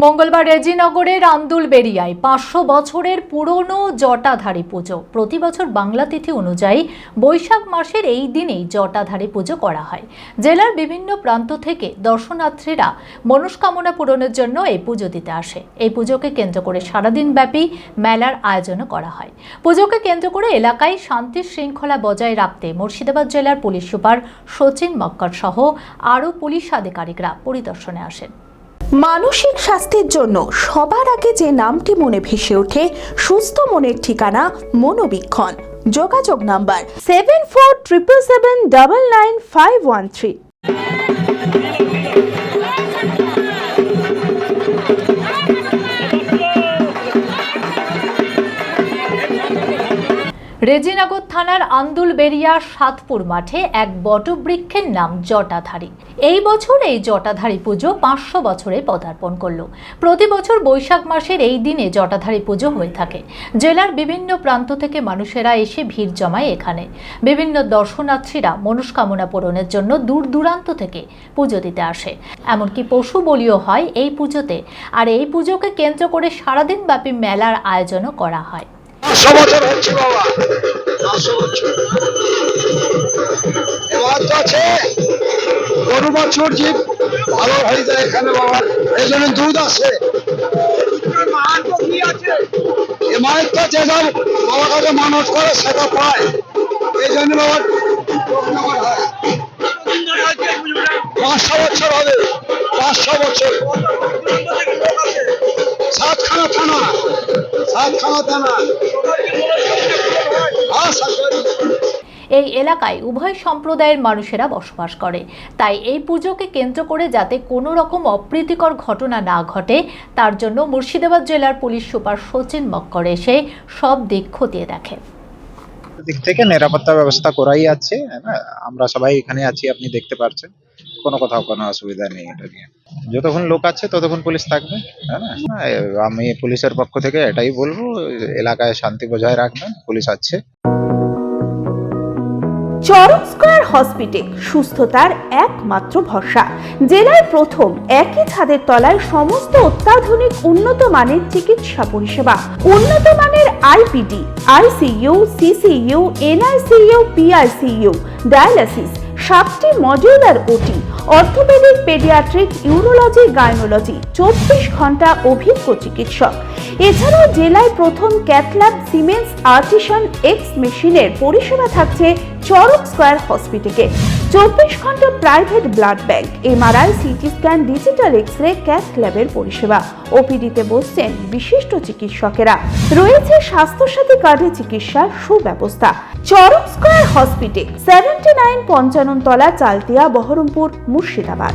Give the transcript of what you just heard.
মঙ্গলবার রেজিনগরের আন্দুলবেড়িয়ায় 500 বছরের পুরনো জটাধারী পুজো। প্রতি বছর বাংলা তিথি অনুযায়ী বৈশাখ মাসের এই দিনেই জটাধারী পুজো করা হয়। জেলার বিভিন্ন প্রান্ত থেকে দর্শনার্থীরা মনস্কামনা পূরণের জন্য এই পুজো দিতে আসে। এই পুজোকে কেন্দ্র করে সারাদিন ব্যাপী মেলার আয়োজনও করা হয়। পুজোকে কেন্দ্র করে এলাকায় শান্তি শৃঙ্খলা বজায় রাখতে মুর্শিদাবাদ জেলার পুলিশ সুপার সচিন মক্কর সহ আরও পুলিশ আধিকারিকরা পরিদর্শনে আসেন। মানসিক স্বাস্থ্যের জন্য সবার আগে যে নামটি মনে ভেসে ওঠে সুস্থ মনের ঠিকানা মনোবীক্ষণ। যোগাযোগ নাম্বার 7477799513। রেজিনগর থানার আন্দুলবেড়িয়া সাতপুর মাঠে এক বটবৃক্ষের নাম জটাধারী। এই বছর এই জটাধারী পুজো 500 বছরে পদার্পণ করল। প্রতি বছর বৈশাখ মাসের এই দিনে জটাধারী পুজো হয়ে থাকে। জেলার বিভিন্ন প্রান্ত থেকে মানুষেরা এসে ভিড় জমায় এখানে। বিভিন্ন দর্শনার্থীরা মনস্কামনা পূরণের জন্য দূর দূরান্ত থেকে পুজো দিতে আসে। এমনকি পশু বলিও হয় এই পুজোতে। আর এই পুজোকে কেন্দ্র করে সারাদিন ব্যাপী মেলার আয়োজনও করা হয়। 500 বছর হচ্ছে বাবা, 500 বছর। এবার তো আছে গরু বছর জীব ভালো হয়ে যায় এখানে বাবা, এই জন্য দুধ আসে। এ মায়ের তো যে যাও বাবার কাছে মানত করে সেটা পায়, এই জন্য বাবা 500 বছর হবে, 500 বছর। সাতখানা থানা এই এলাকায় উভয় সম্প্রদায়ের মানুষেরা বসবাস করে, তাই এই পুজোকে কেন্দ্র করে যাতে কোনো রকম অপ্রীতিকর ঘটনা না ঘটে তার জন্য মুর্শিদাবাদ জেলার পুলিশ সুপার সচিন মক্কর এসে সব দিক খতিয়ে দেখে। দিক থেকে নিরাপত্তা ব্যবস্থা করাই আছে, আমরা সবাই এখানে আছি, আপনি দেখতে পাচ্ছেন, কোথাও কোনো অসুবিধা নেই। এটা নিয়ে যতক্ষণ লোক আছে ততক্ষণ পুলিশ থাকবে। আমি পুলিশের পক্ষ থেকে এটাই বলবো, এলাকায় শান্তি বজায় রাখবেন, পুলিশ আছে। চরক স্কয়ার হসপিটাল সুস্থতার একমাত্র ভরসা। জেলায় প্রথম একই ছাদের তলায় সমস্ত অত্যাধুনিক উন্নত মানের চিকিৎসা পরিষেবা, উন্নত মানের IPD, ICU, CCU, NICU, PICU, dialysis, 7টি modular OT, orthopaedic, paediatric, urology, gynaecology, 24 ঘন্টা অভিজ্ঞ চিকিৎসক। এছাড়াও জেলায় প্রথম ক্যাথল্যাব, সিমেন্স, আর্টিসান এক্স মেশিনের পরিষেবা থাকছে চরক স্কয়ার হসপিটালে। 24 ঘন্টা private blood bank, MRI, CT scan, digital X-ray, ক্যাথল্যাবের পরিষেবা। ওপিডিতে বসছেন বিশিষ্ট চিকিৎসকেরা। রয়েছে স্বাস্থ্যসাথী কার্ডে চিকিৎসার সুব্যবস্থা। চরক স্কয়ার হসপিটাল, 79 পঞ্চানন তলা, চালতিয়া, বহরমপুর, মুর্শিদাবাদ।